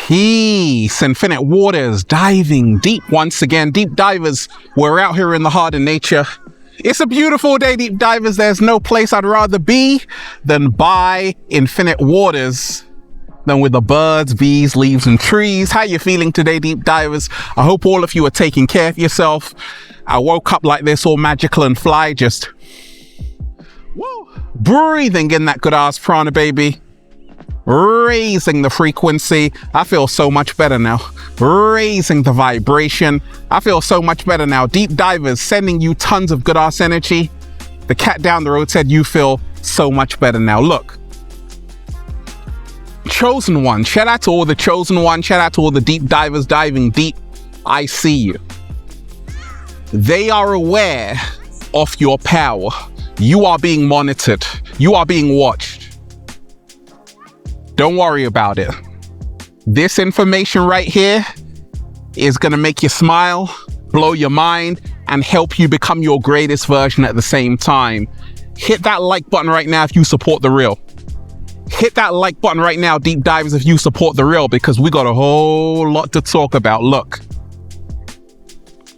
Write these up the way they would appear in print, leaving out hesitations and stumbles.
Peace, infinite waters, diving deep once again. Deep divers, we're out here in the heart of nature. It's a beautiful day, deep divers. There's no place I'd rather be than by infinite waters, than with the birds, bees, leaves, and trees. How you feeling today, deep divers? I hope all of you are taking care of yourself. I woke up like this, all magical and fly, just woo, breathing in that good ass prana, baby. Raising the frequency. I feel so much better now. Raising the vibration. I feel so much better now. Deep divers sending you tons of good ass energy. The cat down the road said you feel so much better now. Look, chosen one. Shout out to all the chosen one. Shout out to all the deep divers diving deep. I see you. They are aware of your power. You are being monitored. You are being watched. Don't worry about it. This information right here is going to make you smile, blow your mind, and help you become your greatest version at the same time. Hit that like button right now if you support the real. Hit that like button right now, deep divers, if you support the real, because we got a whole lot to talk about. Look,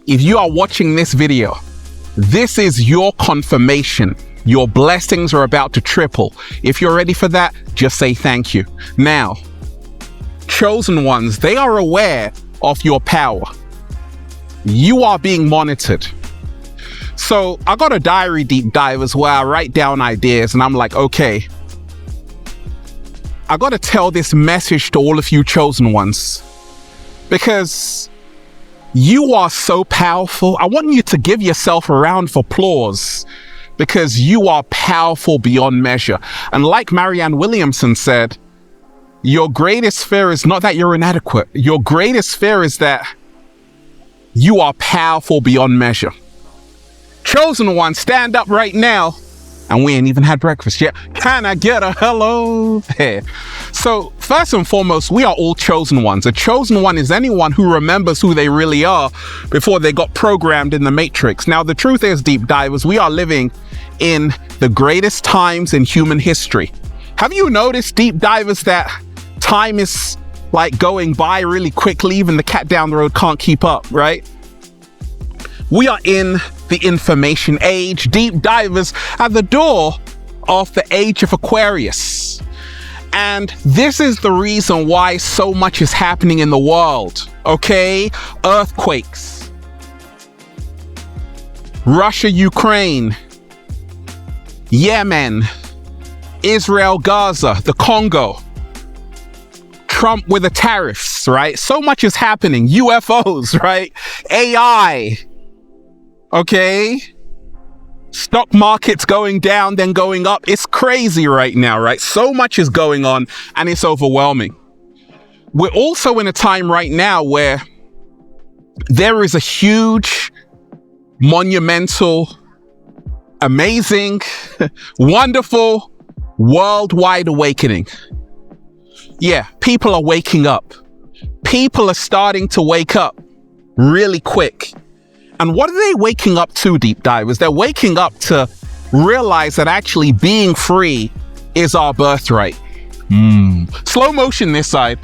if you are watching this video, this is your confirmation. Your blessings are about to triple. If you're ready for that, just say thank you. Now, chosen ones, they are aware of your power. You are being monitored. So I got a diary, deep divers, where I write down ideas and I'm like, okay, I got to tell this message to all of you chosen ones, because you are so powerful. I want you to give yourself a round of applause, because you are powerful beyond measure. And like Marianne Williamson said, your greatest fear is not that you're inadequate. Your greatest fear is that you are powerful beyond measure. Chosen one, stand up right now. And we ain't even had breakfast yet. Can I get a hello there? So first and foremost, we are all chosen ones. A chosen one is anyone who remembers who they really are before they got programmed in the matrix. Now, the truth is, deep divers, we are living in the greatest times in human history. Have you noticed, deep divers, that time is like going by really quickly? Even the cat down the road can't keep up, right? We are in the information age, deep divers, at the door of the age of Aquarius. And this is the reason why so much is happening in the world, okay? Earthquakes, Russia, Ukraine, Yemen, Israel, Gaza, the Congo, Trump with the tariffs, right? So much is happening. UFOs, right? AI, okay? Stock market's going down, then going up. It's crazy right now, right? So much is going on and it's overwhelming. We're also in a time right now where there is a huge, monumental, amazing, wonderful, worldwide awakening. Yeah, people are waking up. People are starting to wake up really quick. And what are they waking up to, deep divers? They're waking up to realize that actually being free is our birthright. Slow motion this side.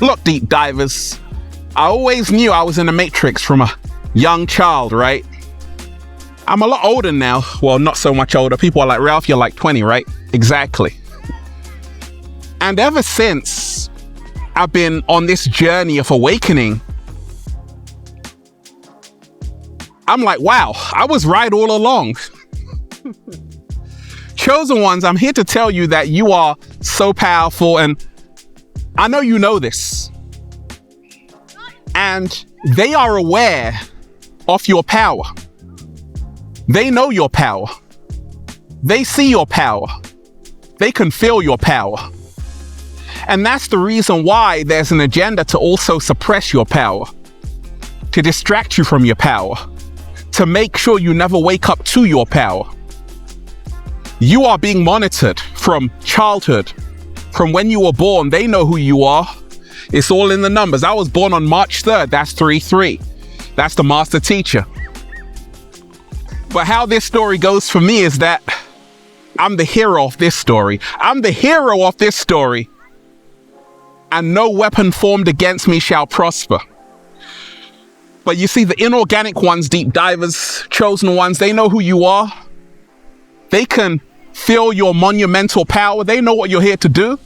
Look, deep divers, I always knew I was in the matrix from a young child, right? I'm a lot older now. Well, not so much older. People are like, Ralph, you're like 20, right? Exactly. And ever since I've been on this journey of awakening, I'm like, wow, I was right all along. Chosen ones, I'm here to tell you that you are so powerful, and I know you know this. And they are aware of your power. They know your power. They see your power. They can feel your power. And that's the reason why there's an agenda to also suppress your power, to distract you from your power, to make sure you never wake up to your power. You are being monitored from childhood, from when you were born. They know who you are. It's all in the numbers. I was born on March 3rd. That's 3-3. That's the master teacher. But how this story goes for me is that I'm the hero of this story. I'm the hero of this story. and no weapon formed against me shall prosper. But you see, the inorganic ones, deep divers, chosen ones, they know who you are. They can feel your monumental power. They know what you're here to do.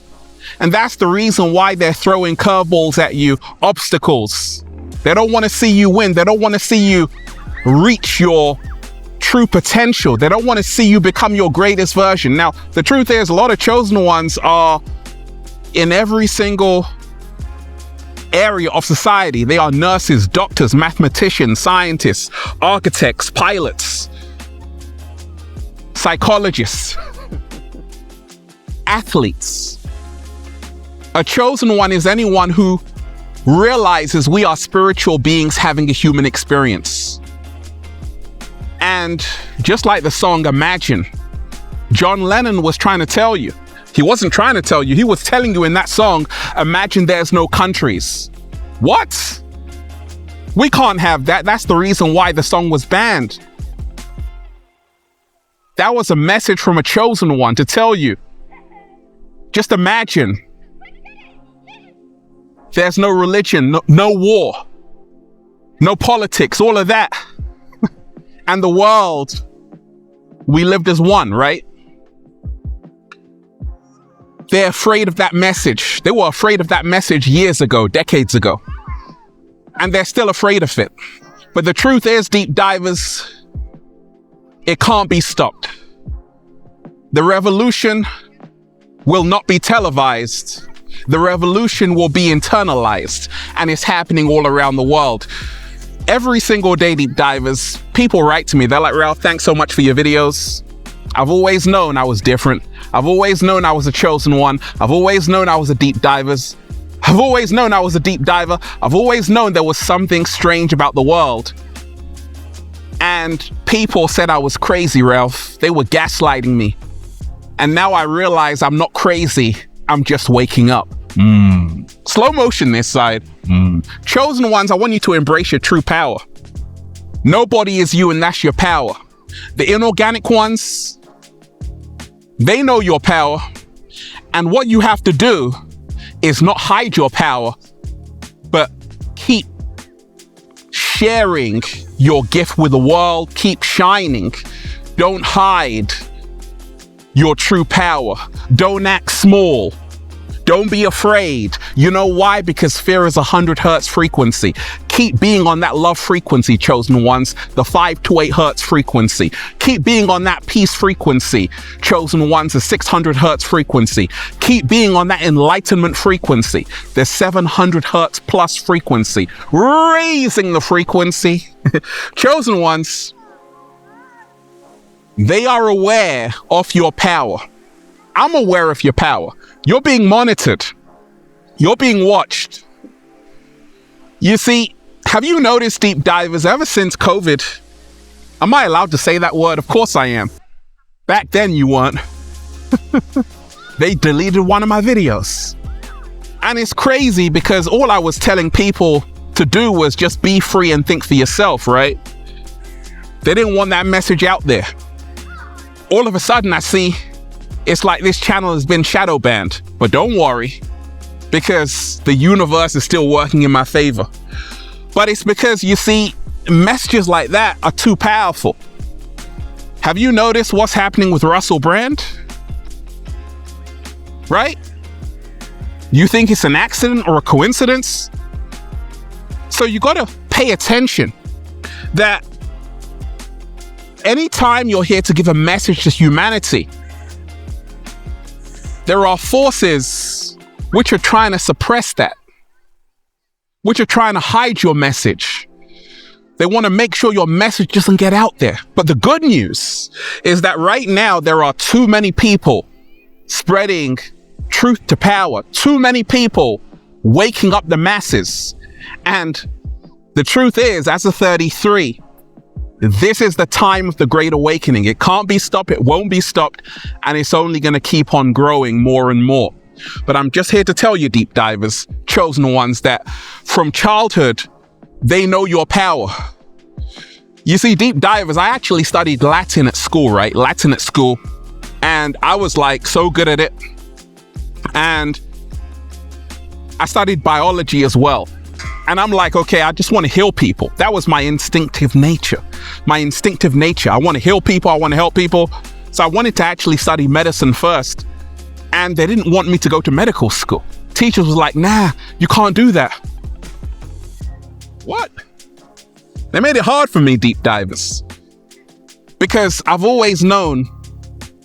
And that's the reason why they're throwing curveballs at you, obstacles. They don't want to see you win. They don't want to see you reach your true potential. They don't want to see you become your greatest version. Now, the truth is, a lot of chosen ones are in every single area of society. They are nurses, doctors, mathematicians, scientists, architects, pilots, psychologists, athletes. A chosen one is anyone who realizes we are spiritual beings having a human experience. And just like the song Imagine, John Lennon was trying to tell you. He wasn't trying to tell you, he was telling you in that song, imagine there's no countries. What? We can't have that. That's the reason why the song was banned. That was a message from a chosen one to tell you, just imagine there's no religion, no war, no politics, all of that. And the world, we lived as one, right? They're afraid of that message. They were afraid of that message years ago, decades ago. And they're still afraid of it. But the truth is, deep divers, it can't be stopped. The revolution will not be televised. The revolution will be internalized, and it's happening all around the world. Every single day, deep divers, people write to me. They're like, Ralph, thanks so much for your videos. I've always known I was different. I've always known I was a chosen one. I've always known I was a deep diver. I've always known I was a deep diver. I've always known there was something strange about the world. And people said I was crazy, Ralph. They were gaslighting me. And now I realize I'm not crazy. I'm just waking up. Slow motion this side. Chosen ones, I want you to embrace your true power. Nobody is you, and that's your power. The inorganic ones, they know your power. And what you have to do is not hide your power, but keep sharing your gift with the world. Keep shining. Don't hide your true power. Don't act small. Don't be afraid. You know why? Because fear is 100 hertz frequency. Keep being on that love frequency, chosen ones, the 528 hertz frequency. Keep being on that peace frequency, chosen ones, the 600 hertz frequency. Keep being on that enlightenment frequency, the 700 hertz plus frequency. Raising the frequency. Chosen ones, they are aware of your power. I'm aware of your power. You're being monitored. You're being watched. You see, have you noticed, deep divers, ever since COVID? Am I allowed to say that word? Of course I am. Back then you weren't. They deleted one of my videos. And it's crazy because all I was telling people to do was just be free and think for yourself, right? They didn't want that message out there. All of a sudden I see it's like this channel has been shadow banned. But don't worry, because the universe is still working in my favor. But it's because, you see, messages like that are too powerful. Have you noticed what's happening with Russell Brand? Right? You think it's an accident or a coincidence? So you got to pay attention that anytime you're here to give a message to humanity, there are forces which are trying to suppress that, which are trying to hide your message. They want to make sure your message doesn't get out there. But the good news is that right now there are too many people spreading truth to power, too many people waking up the masses. And the truth is, as a 33, this is the time of the Great Awakening. It can't be stopped. It won't be stopped. And it's only going to keep on growing more and more. But I'm just here to tell you, deep divers, chosen ones, that from childhood, they know your power. You see, deep divers, I actually studied Latin at school, right? Latin at school. And I was like so good at it. And I studied biology as well. And I'm like, okay, I just want to heal people. That was my instinctive nature. My instinctive nature. I want to heal people. I want to help people. So I wanted to actually study medicine first. And they didn't want me to go to medical school. Teachers was like, nah, you can't do that. What? They made it hard for me, deep divers. Because I've always known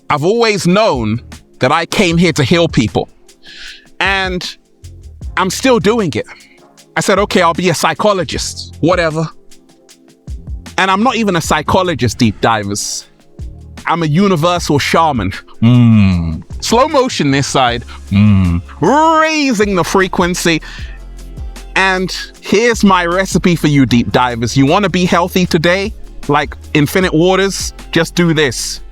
that I came here to heal people. And I'm still doing it. I said, okay, I'll be a psychologist, whatever. And I'm not even a psychologist, deep divers. I'm a universal shaman. Slow motion this side. Raising the frequency. And here's my recipe for you, deep divers. You want to be healthy today? Like infinite waters? Just do this.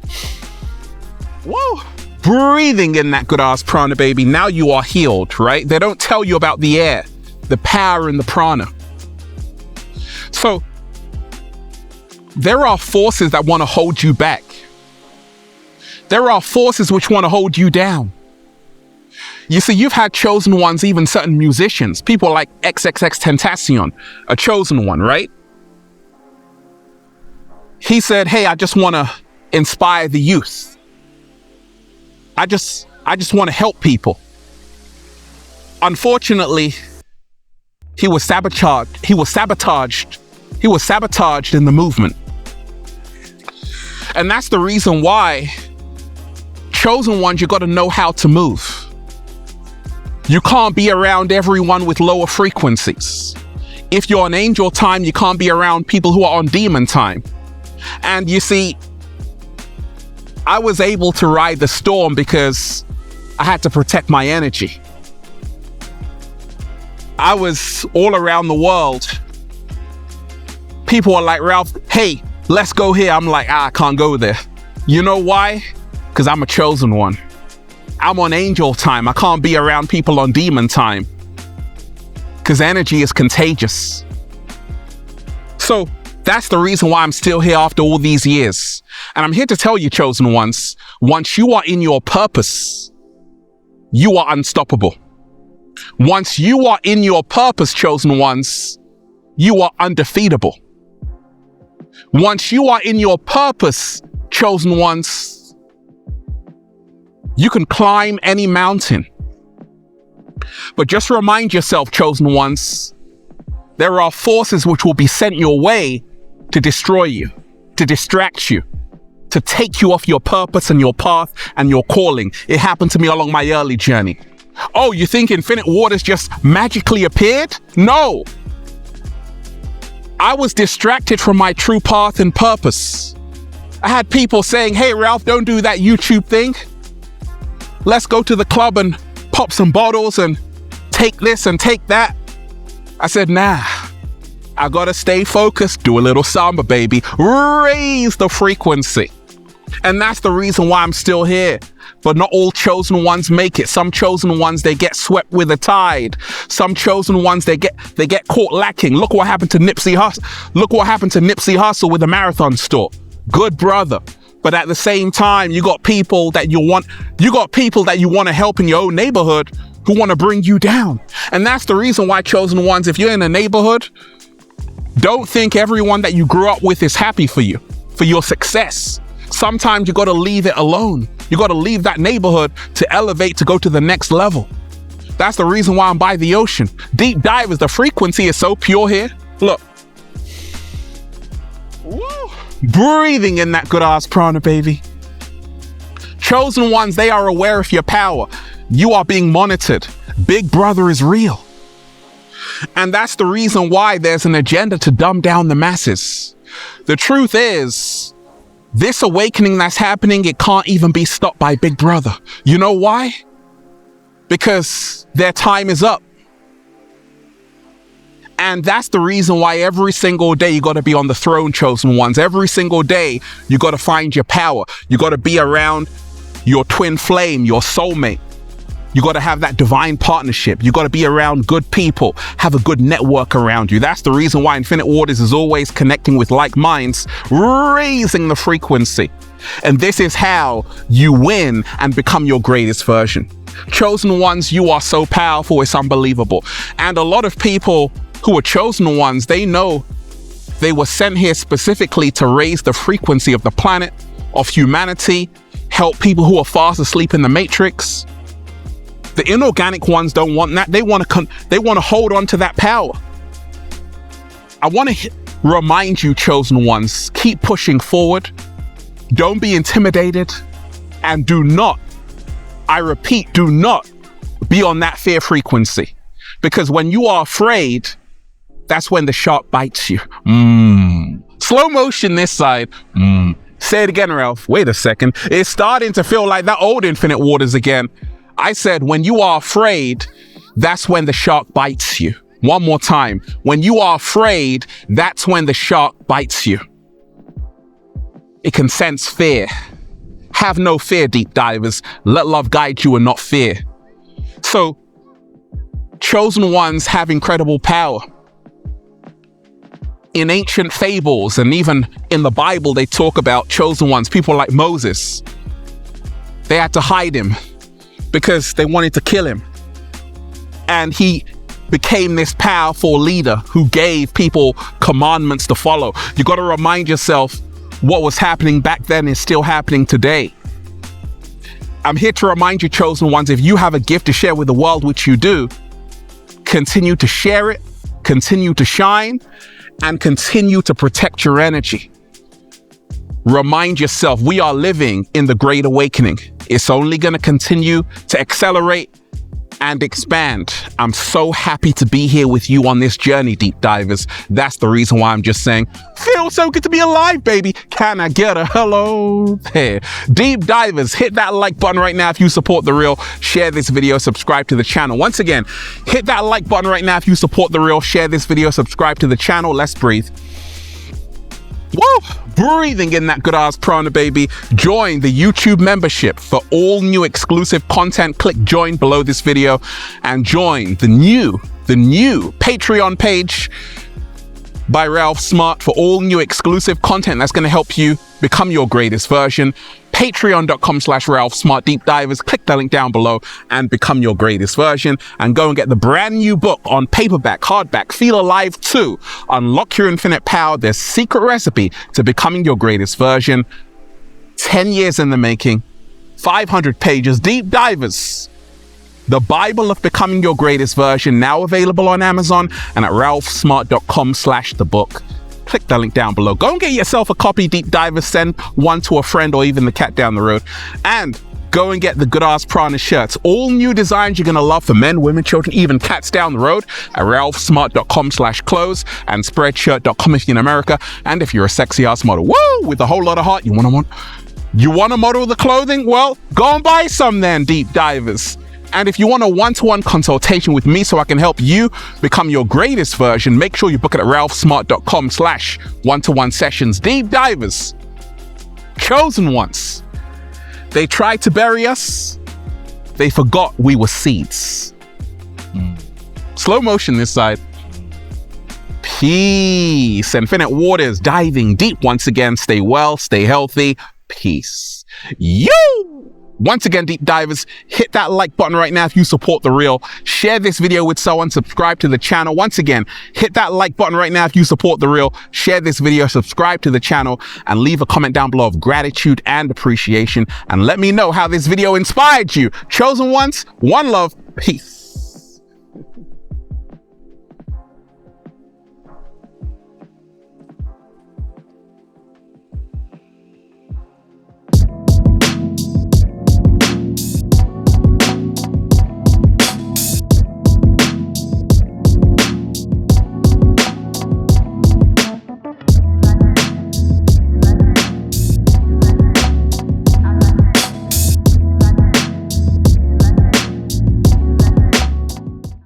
Whoa. Breathing in that good ass prana, baby. Now you are healed, right? They don't tell you about the air, the power in the prana. So there are forces that want to hold you back. There are forces which want to hold you down. You see, you've had chosen ones, even certain musicians, people like XXXTentacion, a chosen one, right? He said, hey, I just want to inspire the youth. I just want to help people. Unfortunately, he was sabotaged in the movement. And that's the reason why chosen ones, you got to know how to move. You can't be around everyone with lower frequencies. If you're on angel time, you can't be around people who are on demon time. And you see, I was able to ride the storm because I had to protect my energy. I was all around the world. People are like, Ralph, hey, let's go here. I'm like, I can't go there. You know why? Because I'm a chosen one. I'm on angel time. I can't be around people on demon time. Because energy is contagious. So that's the reason why I'm still here after all these years. And I'm here to tell you, chosen ones, once you are in your purpose, you are unstoppable. Once you are in your purpose, chosen ones, you are undefeatable. Once you are in your purpose, chosen ones, you can climb any mountain. But just remind yourself, chosen ones, there are forces which will be sent your way to destroy you, to distract you, to take you off your purpose and your path and your calling. It happened to me along my early journey. Oh, you think infinite waters just magically appeared? No. I was distracted from my true path and purpose. I had people saying, hey, Ralph, don't do that YouTube thing. Let's go to the club and pop some bottles and take this and take that. I said, nah, I gotta stay focused, do a little samba, baby, raise the frequency. And that's the reason why I'm still here. But not all chosen ones make it. Some chosen ones, they get swept with the tide. Some chosen ones, they get caught lacking. Look what happened to Nipsey Hussle. Look what happened to Nipsey Hussle with the marathon store. Good brother. But at the same time, you got people that you want to help in your own neighborhood who want to bring you down. And that's the reason why, chosen ones, if you're in a neighborhood, don't think everyone that you grew up with is happy for you, for your success. Sometimes you got to leave it alone. You got to leave that neighborhood to elevate, to go to the next level. That's the reason why I'm by the ocean. Deep divers, the frequency is so pure here. Look. Woo. Breathing in that good ass prana, baby. Chosen ones, they are aware of your power. You are being monitored. Big brother is real. And that's the reason why there's an agenda to dumb down the masses. The truth is, this awakening that's happening, it can't even be stopped by Big Brother. You know why? Because their time is up. And that's the reason why every single day you got to be on the throne, chosen ones. Every single day you got to find your power. You got to be around your twin flame, your soulmate. You got to have that divine partnership. You got to be around good people, have a good network around you. That's the reason why Infinite Waters is always connecting with like minds, raising the frequency. And this is how you win and become your greatest version. Chosen ones, you are so powerful, it's unbelievable. And a lot of people who are chosen ones, they know they were sent here specifically to raise the frequency of the planet, of humanity, help people who are fast asleep in the matrix. The inorganic ones don't want that. They want to hold on to that power. I want to remind you, chosen ones, keep pushing forward. Don't be intimidated, and do not, I repeat, do not be on that fear frequency, because when you are afraid, that's when the shark bites you. Slow motion this side. Say it again, Ralph. Wait a second. It's starting to feel like that old Infinite Waters again. I said, when you are afraid, that's when the shark bites you. One more time. When you are afraid, that's when the shark bites you. It can sense fear. Have no fear, deep divers. Let love guide you and not fear. So, chosen ones have incredible power. In ancient fables and even in the Bible, they talk about chosen ones, people like Moses. They had to hide him because they wanted to kill him. And he became this powerful leader who gave people commandments to follow. You got to remind yourself what was happening back then is still happening today. I'm here to remind you, chosen ones, if you have a gift to share with the world, which you do, continue to share it, continue to shine, and continue to protect your energy. Remind yourself, we are living in the Great Awakening. It's only going to continue to accelerate and expand. I'm so happy to be here with you on this journey, deep divers. That's the reason why I'm just saying, feels so good to be alive, baby. Can I get a hello there? Deep divers, hit that like button right now if you support The Real. Share this video, subscribe to the channel. Once again, hit that like button right now if you support The Real. Share this video, subscribe to the channel. Let's breathe. Woo! Breathing in that good ass prana, baby. Join the YouTube membership for all new exclusive content. Click join below this video and join the new Patreon page by Ralph Smart for all new exclusive content that's going to help you become your greatest version. Patreon.com/Ralph Smart Deep Divers. Click the link down below and become your greatest version, and go and get the brand new book on paperback, hardback, Feel Alive 2. Unlock your infinite power, their secret recipe to becoming your greatest version. 10 years in the making, 500 pages, deep divers. The Bible of Becoming Your Greatest Version, now available on Amazon and at ralphsmart.com/the book. Click the link down below. Go and get yourself a copy, deep divers. Send one to a friend or even the cat down the road. And go and get the good ass prana shirts. All new designs you're gonna love for men, women, children, even cats down the road at ralphsmart.com/clothes and spreadshirt.com if you're in America. And if you're a sexy ass model, woo, with a whole lot of heart, you wanna model the clothing? Well, go and buy some then, deep divers. And if you want a one-to-one consultation with me so I can help you become your greatest version, make sure you book it at ralphsmart.com/one-to-one sessions. Deep divers, chosen ones. They tried to bury us. They forgot we were seeds. Slow motion this side. Peace. Infinite Waters, diving deep once again. Stay well, stay healthy. Peace. Once again, deep divers, hit that like button right now if you support The Real. Share this video with someone, subscribe to the channel. Once again, hit that like button right now if you support The Real. Share this video, subscribe to the channel, and leave a comment down below of gratitude and appreciation. And let me know how this video inspired you. Chosen ones, one love, peace.